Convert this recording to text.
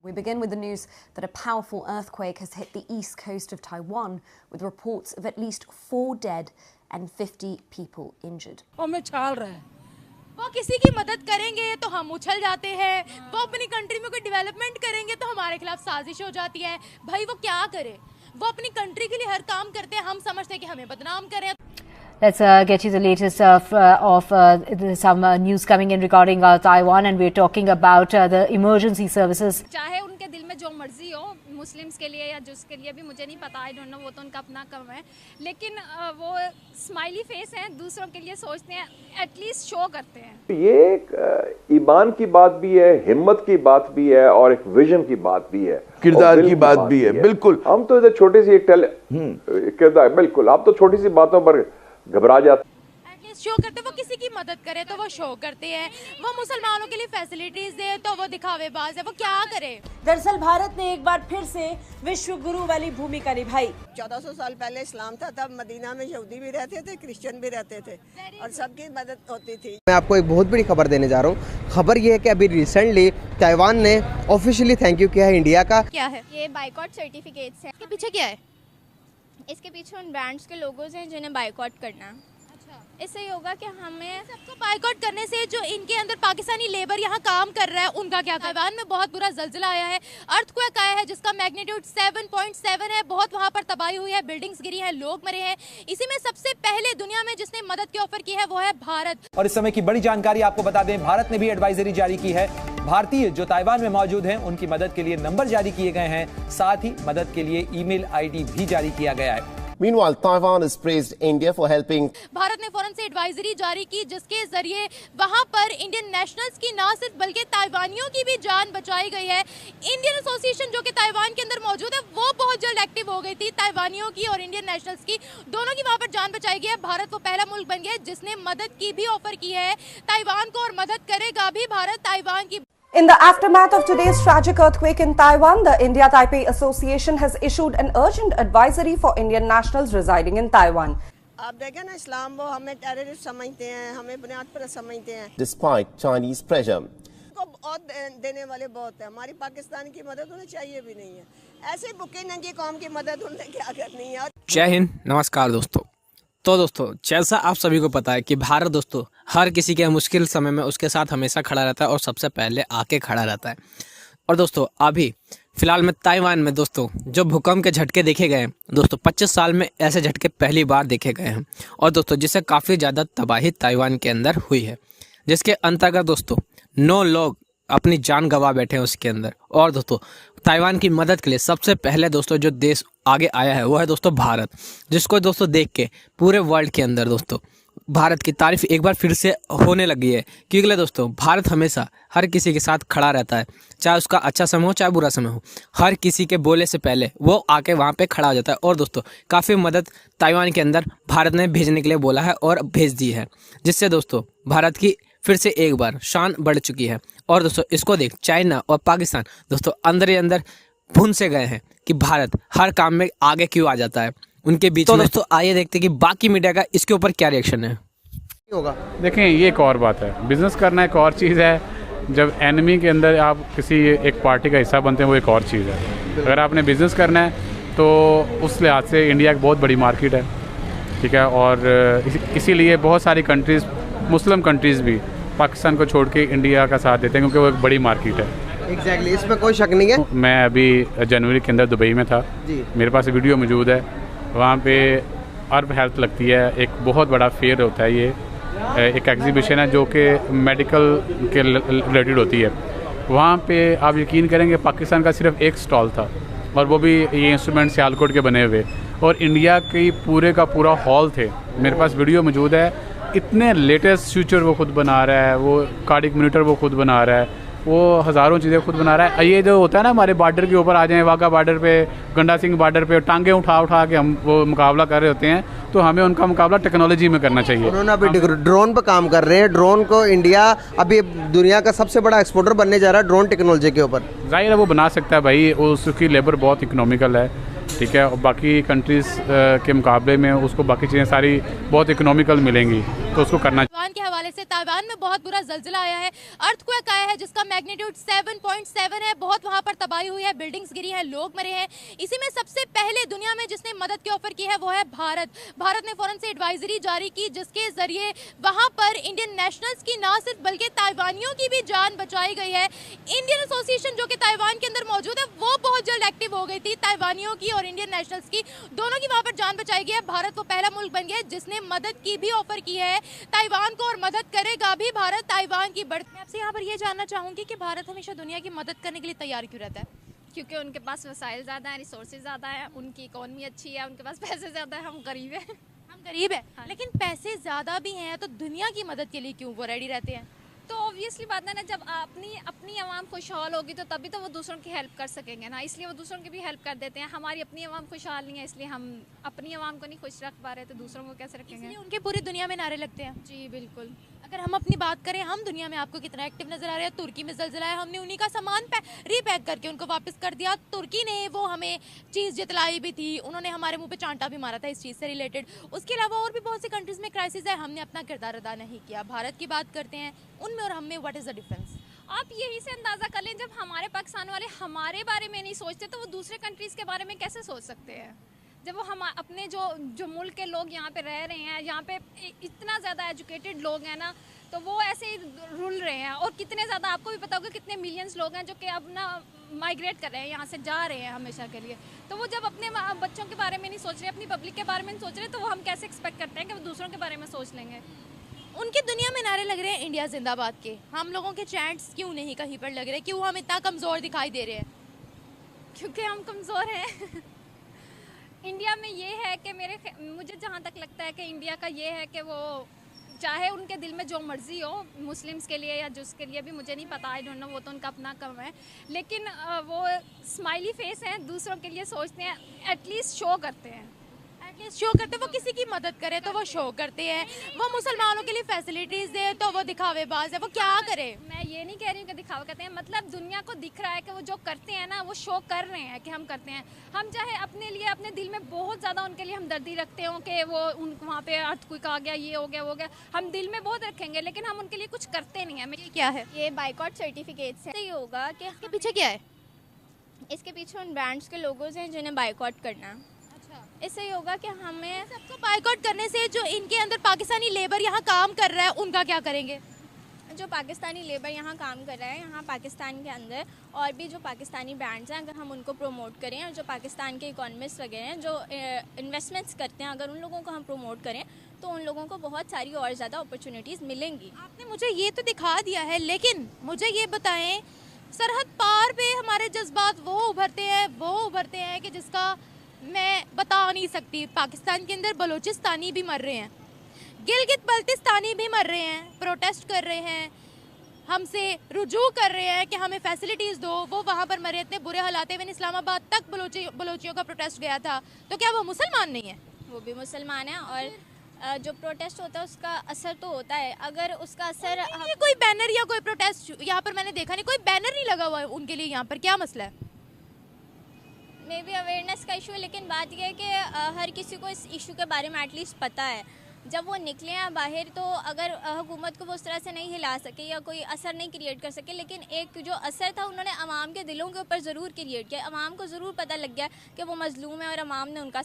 We begin with the news that a powerful earthquake has hit the east coast of Taiwan, with reports of at least 4 dead and 50 people injured. वो किसी की मदद करेंगे तो हम उछल जाते हैं, वो अपनी कंट्री में कोई डेवलपमेंट करेंगे तो हमारे खिलाफ साजिश हो जाती है। भाई वो क्या करे, वो अपनी कंट्री के लिए हर काम करते हैं, हम समझते हैं कि हमें बदनाम करें। Let's get you the latest of some news coming in regarding Taiwan, and we're talking about the emergency services. चाहे उनके दिल में जो मर्जी हो, मुस्लिम्स के लिए या जिसके लिए भी मुझे नहीं पता, आई डोंट नो, वो तो उनका अपना काम है, लेकिन वो स्माइली फेस हैं, दूसरों के लिए सोचते हैं, एटलीस्ट शो करते हैं। ये एक ईमान की बात भी है, हिम्मत की बात भी है और एक विजन की बात भी है, किरदार की बात भी है। बिल्कुल, हम तो इधर छोटी सी एक किरदार, बिल्कुल आप तो छोटी सी बातों पर घबरा जाते। शो करते, वो किसी की मदद करे तो वो शो करते हैं, वो मुसलमानों के लिए फैसिलिटीज दे तो वो दिखावेबाज है, वो क्या करे। दरअसल भारत ने एक बार फिर से विश्व गुरु वाली भूमिका निभाई। 1400 साल पहले इस्लाम था, तब मदीना में यहूदी भी रहते थे, क्रिश्चियन भी रहते थे और सबकी मदद होती थी। मैं आपको एक बहुत बड़ी खबर देने जा रहा हूँ। खबर ये है कि अभी रिसेंटली ताइवान ने ऑफिशियली थैंक यू किया है इंडिया का। क्या है ये बाइकॉट सर्टिफिकेट्स हैं, इसके पीछे क्या है? इसके पीछे उन ब्रांड्स के लोगोज हैं जिन्हें बाइकॉट करना है। इससे ये होगा कि हमें सबको बाइकॉट करने से जो इनके अंदर पाकिस्तानी लेबर यहाँ काम कर रहा है उनका क्या? ताइवान में बहुत बुरा जल्जला आया है, अर्थक्वेक आया है जिसका मैग्नीट्यूड 7.7 है, बहुत वहाँ पर तबाही हुई है, बिल्डिंग्स गिरी हैं, लोग मरे हैं। इसी में सबसे पहले दुनिया में जिसने मदद की ऑफर की है वो है भारत। और इस समय की बड़ी जानकारी आपको बता दें, भारत ने भी एडवाइजरी जारी की है। भारतीय जो ताइवान में मौजूद हैं उनकी मदद के लिए नंबर जारी किए गए हैं, साथ ही मदद के लिए ईमेल आईडी भी जारी किया गया है। Meanwhile, Taiwan has praised India for helping. Bharat ने फौरन से एडवाइजरी जारी की जिसके जरिए वहां पर इंडियन नेशनल्स की ना सिर्फ बल्कि ताइवानियों की भी जान बचाई गई है। इंडियन एसोसिएशन जो कि ताइवान के अंदर मौजूद है वो बहुत जल्द एक्टिव हो गई थी, ताइवानियों की और इंडियन नेशनल्स की दोनों की वहां पर जान बचाई गई है। भारत वो पहला मुल्क बन गया जिसने मदद की भी ऑफर की है ताइवान को, और मदद करेगा भी भारत ताइवान की। In the aftermath of today's tragic earthquake in Taiwan, the India-Taipei Association has issued an urgent advisory for Indian nationals residing in Taiwan. आप देखें ना, इस्लाम वो हमें टेररिस्ट समझते हैं, हमें बुनियाद पर समझते हैं। Despite Chinese pressure. को बहुत देने वाले बहुत है, हमारी पाकिस्तान की मदद उन्हें चाहिए भी नहीं है। ऐसे भूखे नंगी कौम की मदद उन्हें क्या करनी है। जय हिंद, नमस्कार दोस्तों। तो दोस्तों, जैसा आप सभी को पता है कि भारत दोस्तों हर किसी के मुश्किल समय में उसके साथ हमेशा खड़ा रहता है और सबसे पहले आके खड़ा रहता है। और दोस्तों अभी फिलहाल में ताइवान में दोस्तों जो भूकंप के झटके देखे गए हैं दोस्तों, 25 साल में ऐसे झटके पहली बार देखे गए हैं। और दोस्तों जिससे काफ़ी ज़्यादा तबाही ताइवान के अंदर हुई है, जिसके अंतर्गत दोस्तों 9 लोग अपनी जान गंवा बैठे हैं उसके अंदर। और दोस्तों ताइवान की मदद के लिए सबसे पहले दोस्तों जो देश आगे आया है वो है दोस्तों भारत, जिसको दोस्तों देख के पूरे वर्ल्ड के अंदर दोस्तों भारत की तारीफ एक बार फिर से होने लगी है। क्योंकि दोस्तों भारत हमेशा हर किसी के साथ खड़ा रहता है, चाहे उसका अच्छा समय हो चाहे बुरा समय हो, हर किसी के बोले से पहले वो आके वहाँ पे खड़ा हो जाता है। और दोस्तों काफ़ी मदद ताइवान के अंदर भारत ने भेजने के लिए बोला है और भेज दी है, जिससे दोस्तों भारत की फिर से एक बार शान बढ़ चुकी है। और दोस्तों इसको देख चाइना और पाकिस्तान दोस्तों अंदर ही अंदर भून से गए हैं कि भारत हर काम में आगे क्यों आ जाता है उनके बीच में। दोस्तों आइए देखते कि बाकी मीडिया का इसके ऊपर क्या रिएक्शन है। देखें, ये एक और बात है, बिजनेस करना एक और चीज़ है, जब एनिमी के अंदर आप किसी एक पार्टी का हिस्सा बनते हैं वो एक और चीज़ है। अगर आपने बिज़नेस करना है तो उस लिहाज से इंडिया एक बहुत बड़ी मार्केट है, ठीक है। और इसीलिए बहुत सारी कंट्रीज़, मुस्लिम कंट्रीज़ भी पाकिस्तान को छोड़ के इंडिया का साथ देते हैं क्योंकि वो एक बड़ी मार्केट है। एग्जैक्टली, इसमें कोई शक नहीं है। मैं अभी जनवरी के अंदर दुबई में था जी। मेरे पास वीडियो मौजूद है, वहाँ पे अर्ब हेल्थ लगती है, एक बहुत बड़ा फेयर होता है, ये एक एग्जीबिशन है जो कि मेडिकल के रिलेटेड होती है। वहाँ पे आप यकीन करेंगे पाकिस्तान का सिर्फ एक स्टॉल था और वो भी ये इंस्ट्रूमेंट सियालकोट के बने हुए, और इंडिया की पूरे का पूरा हॉल थे। मेरे पास वीडियो मौजूद है, इतने लेटेस्ट फ्यूचर वो खुद बना रहा है, वो कार्डिक मॉनिटर वो खुद बना रहा है, वो हज़ारों चीज़ें खुद बना रहा है। ये जो होता है ना, हमारे बॉर्डर के ऊपर आ जाएं, वाघा बॉर्डर पे, गंडा सिंह बॉर्डर पे टांगे उठा उठा के हम वो मुकाबला कर रहे होते हैं, तो हमें उनका मुकाबला टेक्नोलॉजी में करना चाहिए। उन्होंने अभी ड्रोन पर काम कर रहे हैं। ड्रोन को इंडिया अभी दुनिया का सबसे बड़ा एक्सपोर्टर बनने जा रहा है ड्रोन टेक्नोलॉजी के ऊपर। जाहिर है वो बना सकता है भाई, उसकी लेबर बहुत इकोनॉमिकल है, ठीक है, और बाकी कंट्रीज़ के मुकाबले में उसको बाकी चीज़ें सारी बहुत इकोनॉमिकल मिलेंगी, तो उसको करना। ताइवान के हवाले से ताइवान में बहुत बुरा जल्जिला आया है, अर्थक्वेक आया है जिसका मैग्नीट्यूड 7.7 है। बहुत वहां पर तबाही हुई है, बिल्डिंग्स गिरी हैं, लोग मरे हैं। इसी में सबसे पहले दुनिया में जिसने मदद की ऑफर की है वो है भारत। भारत ने फौरन से एडवाइजरी जारी की जिसके जरिए वहां पर इंडियन नेशनल्स की ना सिर्फ बल्कि ताइवानियों की भी जान बचाई गई है। इंडियन एसोसिएशन जो कि ताइवान के अंदर मौजूद है वो बहुत जल्द एक्टिव हो गई थी। ताइवानियों की और इंडियन नेशनल्स की दोनों की वहां पर जान बचाई गई है। भारत वो पहला मुल्क बन गया जिसने मदद की भी ऑफर की है ताइवान को, और मदद करेगा भी भारत ताइवान की बढ़ती। मैं आपसे यहाँ पर ये जानना चाहूंगी कि भारत हमेशा दुनिया की मदद करने के लिए तैयार क्यों रहता है? क्योंकि उनके पास वसाइल ज़्यादा हैं, रिसोर्सेज ज़्यादा है, उनकी इकोनॉमी अच्छी है, उनके पास पैसे ज़्यादा है, हम गरीब हैं। हम गरीब हैं, हाँ। लेकिन पैसे ज़्यादा भी हैं तो दुनिया की मदद के लिए क्यों वो रेडी रहते हैं? तो ऑब्वियसली बात है ना, जब अपनी आवाम खुशहाल होगी तो तभी तो वो दूसरों की हेल्प कर सकेंगे ना, इसलिए वो दूसरों की भी हेल्प कर देते हैं। हमारी अपनी आवाम खुशहाल नहीं है, इसलिए हम अपनी आवाम को नहीं खुश रख पा रहे तो दूसरों को कैसे रखेंगे? इसलिए उनके पूरी दुनिया में नारे लगते हैं। जी बिल्कुल। अगर हम अपनी बात करें, हम दुनिया में आपको कितना एक्टिव नजर आ रहे हैं? तुर्की में ज़ल्ज़ला है, हमने उन्हीं का सामान रीपैक करके उनको वापस कर दिया। तुर्की ने वो हमें चीज़ जितलाई भी थी, उन्होंने हमारे मुंह पे चांटा भी मारा था इस चीज़ से रिलेटेड। उसके अलावा और भी बहुत सी कंट्रीज़ में क्राइसिस है, हमने अपना किरदार अदा नहीं किया। भारत की बात करते हैं, उनमें और हम में व्हाट इज़ द डिफरेंस? आप यही से अंदाज़ा कर लें, जब हमारे पाकिस्तान वाले हमारे बारे में नहीं सोचते तो वो दूसरे कंट्रीज़ के बारे में कैसे सोच सकते हैं? जब वो हम अपने जो मुल्क के लोग यहाँ पे रह रहे हैं, यहाँ पे इतना ज़्यादा एजुकेटेड लोग हैं ना, तो वो ऐसे ही रुल रहे हैं। और कितने ज़्यादा आपको भी पता होगा कितने मिलियंस लोग हैं जो कि अब ना माइग्रेट कर रहे हैं, यहाँ से जा रहे हैं हमेशा के लिए। तो वो जब अपने बच्चों के बारे में नहीं सोच रहे, अपनी पब्लिक के बारे में नहीं सोच रहे, तो वो हम कैसे एक्सपेक्ट करते हैं कि वो दूसरों के बारे में सोच लेंगे? उनकी दुनिया में नारे लग रहे हैं इंडिया जिंदाबाद के, हम लोगों के चैंट्स क्यों नहीं कहीं पर लग रहे? क्यों हम इतना कमज़ोर दिखाई दे रहे हैं? क्योंकि हम कमज़ोर हैं। इंडिया में ये है कि मुझे जहाँ तक लगता है कि इंडिया का ये है कि वो चाहे उनके दिल में जो मर्जी हो, मुस्लिम्स के लिए या जिसके लिए भी मुझे नहीं पता, आई डोंट नो, वो तो उनका अपना कम है, लेकिन वो स्माइली फेस हैं, दूसरों के लिए सोचते हैं, एटलीस्ट शो करते हैं। शो करते हैं, वो किसी की मदद करे तो वो शो करते हैं, वो मुसलमानों के लिए फैसिलिटीज दे तो वो दिखावेबाज है। वो क्या करे? मैं ये नहीं कह रही हूँ कि दिखावा करते हैं, मतलब दुनिया को दिख रहा है कि वो जो करते हैं ना वो शो कर रहे हैं कि हम करते हैं। हम चाहे अपने लिए अपने दिल में बहुत ज़्यादा उनके लिए हमदर्दी रखते हो कि वो वहाँ पे अर्थक्वेक आ गया, ये हो गया, वो हो गया, हम दिल में बहुत रखेंगे, लेकिन हम उनके लिए कुछ करते नहीं है। ये क्या है? ये बाइकॉट सर्टिफिकेट्स है। ये होगा कि इसके पीछे क्या है? इसके पीछे उन ब्रांड्स के लोगोज हैं जिन्हें बाइकॉट करना है। इससे ये होगा कि हमें सबको बाइकआउट करने से जो इनके अंदर पाकिस्तानी लेबर यहाँ काम कर रहा है उनका क्या करेंगे? जो पाकिस्तानी लेबर यहाँ काम कर रहा है, यहाँ पाकिस्तान के अंदर और भी जो पाकिस्तानी ब्रांड्स हैं, अगर हम उनको प्रमोट करें और जो पाकिस्तान के इकोनॉमिस्ट वगैरह हैं जो इन्वेस्टमेंट्स करते हैं, अगर उन लोगों को हम प्रमोट करें तो उन लोगों को बहुत सारी और ज़्यादा अपॉर्चुनिटीज़ मिलेंगी। आपने मुझे ये तो दिखा दिया है, लेकिन मुझे ये बताएं, सरहद पार पे हमारे जज्बात वो उभरते हैं कि जिसका मैं बता नहीं सकती। पाकिस्तान के अंदर बलोचिस्तानी भी मर रहे हैं, गिलगित बल्तिस्तानी भी मर रहे हैं, प्रोटेस्ट कर रहे हैं, हमसे रुजू कर रहे हैं कि हमें फैसिलिटीज़ दो। वो वहाँ पर मरे, इतने बुरे हालात हैं। इस्लामाबाद तक बलोचियों का प्रोटेस्ट गया था, तो क्या वो मुसलमान नहीं है? वो भी मुसलमान है, और जो प्रोटेस्ट होता है उसका असर तो होता है। अगर उसका असर कोई बैनर या कोई प्रोटेस्ट यहाँ पर मैंने देखा नहीं, कोई बैनर नहीं लगा हुआ है उनके लिए। यहाँ पर क्या मसला है? मे बी अवेयरनेस का इशू है, लेकिन बात यह है कि हर किसी को इस इशू के बारे में एटलीस्ट पता है। जब वो निकले हैं बाहर, तो अगर हुकूमत को वो उस तरह से नहीं हिला सके या कोई असर नहीं क्रिएट कर सके, लेकिन एक जो असर था उन्होंने अवाम के दिलों के ऊपर ज़रूर क्रिएट किया। अवाम को ज़रूर पता लग गया कि वो मजलूम है और अवाम ने उनका